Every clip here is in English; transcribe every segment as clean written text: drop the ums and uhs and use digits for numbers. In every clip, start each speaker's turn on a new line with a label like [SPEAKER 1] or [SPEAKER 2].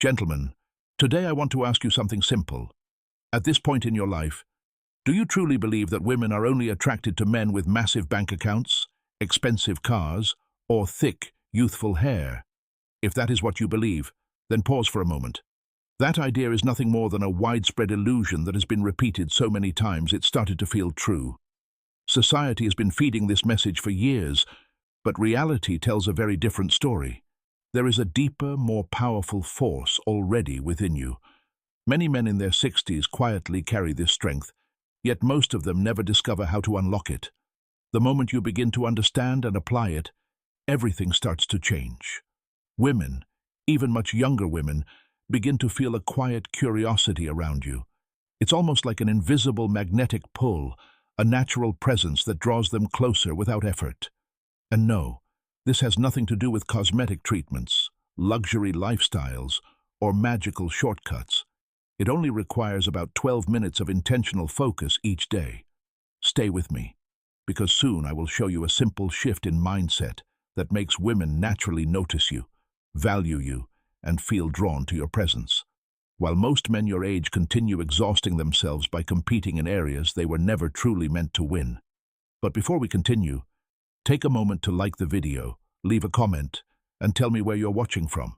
[SPEAKER 1] Gentlemen, today I want to ask you something simple. At this point in your life, do you truly believe that women are only attracted to men with massive bank accounts, expensive cars, or thick, youthful hair? If that is what you believe, then pause for a moment. That idea is nothing more than a widespread illusion that has been repeated so many times it started to feel true. Society has been feeding this message for years, but reality tells a very different story. There is a deeper, more powerful force already within you. Many men in their 60s quietly carry this strength, yet most of them never discover how to unlock it. The moment you begin to understand and apply it, everything starts to change. Women, even much younger women, begin to feel a quiet curiosity around you. It's almost like an invisible magnetic pull, a natural presence that draws them closer without effort. And no, this has nothing to do with cosmetic treatments, luxury lifestyles, or magical shortcuts. It only requires about 12 minutes of intentional focus each day. Stay with me, because soon I will show you a simple shift in mindset that makes women naturally notice you, value you, and feel drawn to your presence. While most men your age continue exhausting themselves by competing in areas they were never truly meant to win. But before we continue, take a moment to like the video, leave a comment, and tell me where you're watching from.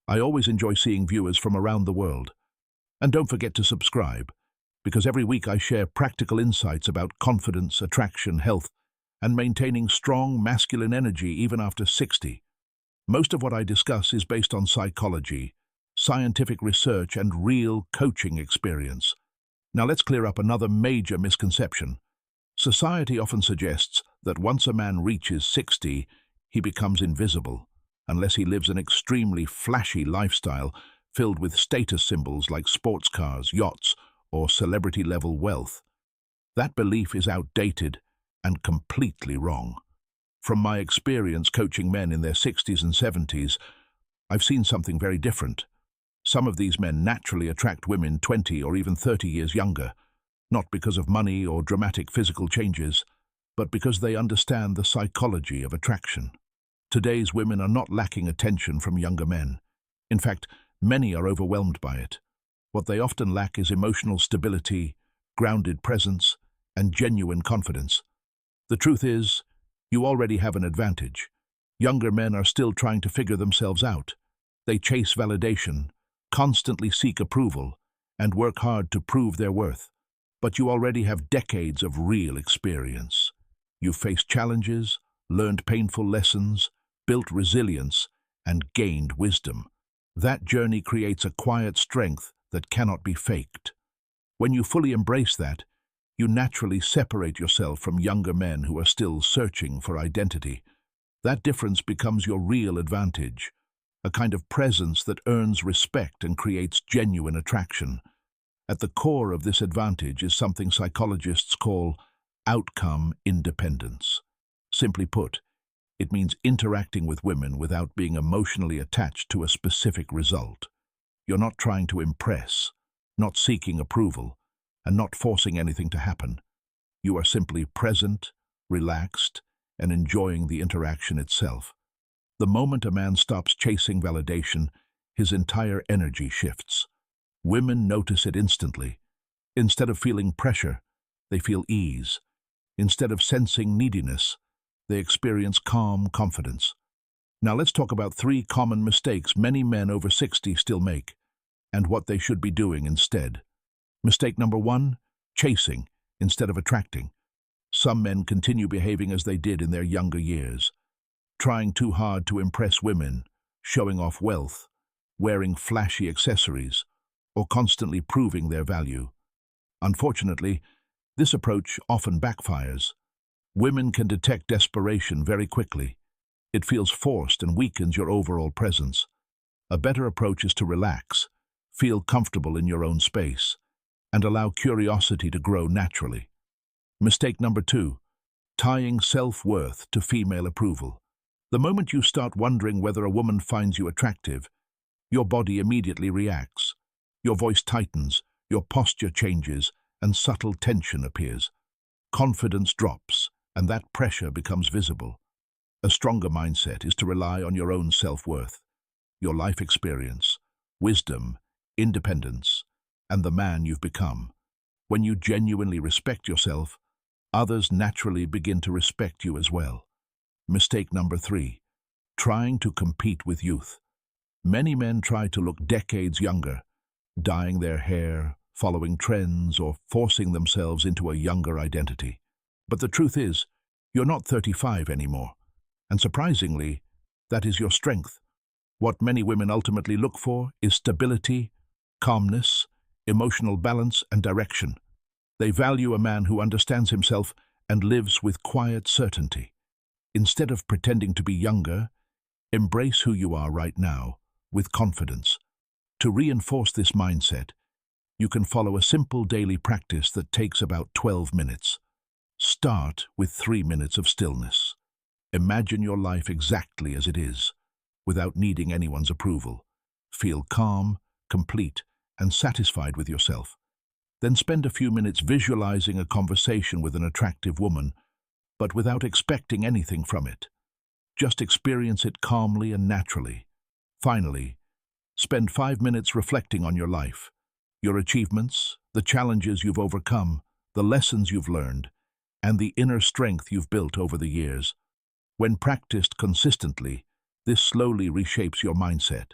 [SPEAKER 1] I always enjoy seeing viewers from around the world. And don't forget to subscribe, because every week I share practical insights about confidence, attraction, health, and maintaining strong masculine energy even after 60. Most of what I discuss is based on psychology, scientific research, and real coaching experience. Now let's clear up another major misconception. Society often suggests that once a man reaches 60, he becomes invisible, unless he lives an extremely flashy lifestyle filled with status symbols like sports cars, yachts, or celebrity-level wealth. That belief is outdated and completely wrong. From my experience coaching men in their 60s and 70s, I've seen something very different. Some of these men naturally attract women 20 or even 30 years younger, not because of money or dramatic physical changes, but because they understand the psychology of attraction. Today's women are not lacking attention from younger men. In fact, many are overwhelmed by it. What they often lack is emotional stability, grounded presence, and genuine confidence. The truth is, you already have an advantage. Younger men are still trying to figure themselves out. They chase validation, constantly seek approval, and work hard to prove their worth. But you already have decades of real experience. You've faced challenges, learned painful lessons, built resilience, and gained wisdom. That journey creates a quiet strength that cannot be faked. When you fully embrace that, you naturally separate yourself from younger men who are still searching for identity. That difference becomes your real advantage, a kind of presence that earns respect and creates genuine attraction. At the core of this advantage is something psychologists call outcome independence. Simply put, it means interacting with women without being emotionally attached to a specific result. You're not trying to impress, not seeking approval, and not forcing anything to happen. You are simply present, relaxed, and enjoying the interaction itself. The moment a man stops chasing validation, his entire energy shifts. Women notice it instantly. Instead of feeling pressure, they feel ease. Instead of sensing neediness, they experience calm confidence. Now let's talk about 3 common mistakes many men over 60 still make, and what they should be doing instead. Mistake number 1, chasing instead of attracting. Some men continue behaving as they did in their younger years, trying too hard to impress women, showing off wealth, wearing flashy accessories, or constantly proving their value. Unfortunately, this approach often backfires. Women can detect desperation very quickly. It feels forced and weakens your overall presence. A better approach is to relax, feel comfortable in your own space, and allow curiosity to grow naturally. Mistake number 2, tying self-worth to female approval. The moment you start wondering whether a woman finds you attractive, your body immediately reacts. Your voice tightens, your posture changes, and subtle tension appears. Confidence drops, and that pressure becomes visible. A stronger mindset is to rely on your own self-worth, your life experience, wisdom, independence, and the man you've become. When you genuinely respect yourself, others naturally begin to respect you as well. Mistake number 3. Trying to compete with youth. Many men try to look decades younger, dyeing their hair, following trends, or forcing themselves into a younger identity. But the truth is, you're not 35 anymore. And surprisingly, that is your strength. What many women ultimately look for is stability, calmness, emotional balance, and direction. They value a man who understands himself and lives with quiet certainty. Instead of pretending to be younger, embrace who you are right now, with confidence. To reinforce this mindset, you can follow a simple daily practice that takes about 12 minutes. Start with 3 minutes of stillness. Imagine your life exactly as it is, without needing anyone's approval. Feel calm, complete, and satisfied with yourself. Then spend a few minutes visualizing a conversation with an attractive woman, but without expecting anything from it. Just experience it calmly and naturally. Finally, spend 5 minutes reflecting on your life, your achievements, the challenges you've overcome, the lessons you've learned, and the inner strength you've built over the years. When practiced consistently, this slowly reshapes your mindset.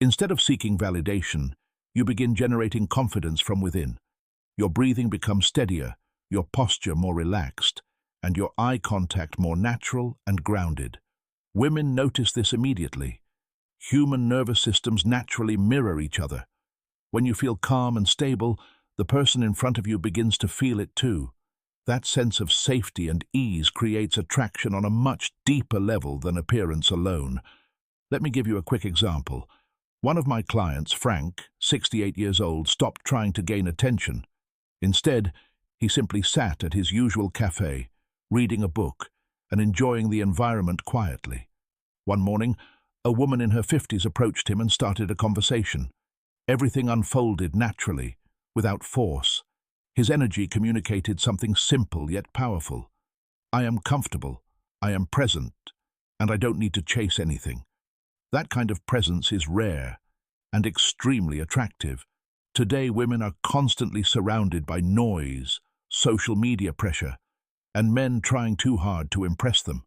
[SPEAKER 1] Instead of seeking validation, you begin generating confidence from within. Your breathing becomes steadier, your posture more relaxed, and your eye contact more natural and grounded. Women notice this immediately. Human nervous systems naturally mirror each other. When you feel calm and stable, the person in front of you begins to feel it too. That sense of safety and ease creates attraction on a much deeper level than appearance alone. Let me give you a quick example. One of my clients, Frank, 68 years old, stopped trying to gain attention. Instead, he simply sat at his usual cafe, reading a book and enjoying the environment quietly. One morning, a woman in her 50s approached him and started a conversation. Everything unfolded naturally, without force. His energy communicated something simple yet powerful. I am comfortable, I am present, and I don't need to chase anything. That kind of presence is rare and extremely attractive. Today, women are constantly surrounded by noise, social media pressure, and men trying too hard to impress them.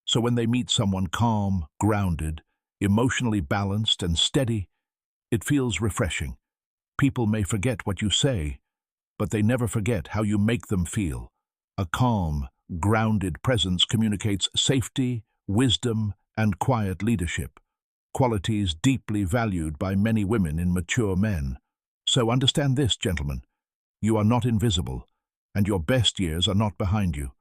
[SPEAKER 1] So when they meet someone calm, grounded, emotionally balanced, and steady, it feels refreshing. People may forget what you say, but they never forget how you make them feel. A calm, grounded presence communicates safety, wisdom, and quiet leadership, qualities deeply valued by many women in mature men. So understand this, gentlemen. You are not invisible, and your best years are not behind you.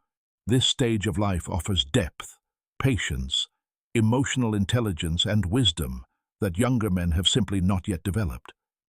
[SPEAKER 1] This stage of life offers depth, patience, emotional intelligence, and wisdom that younger men have simply not yet developed.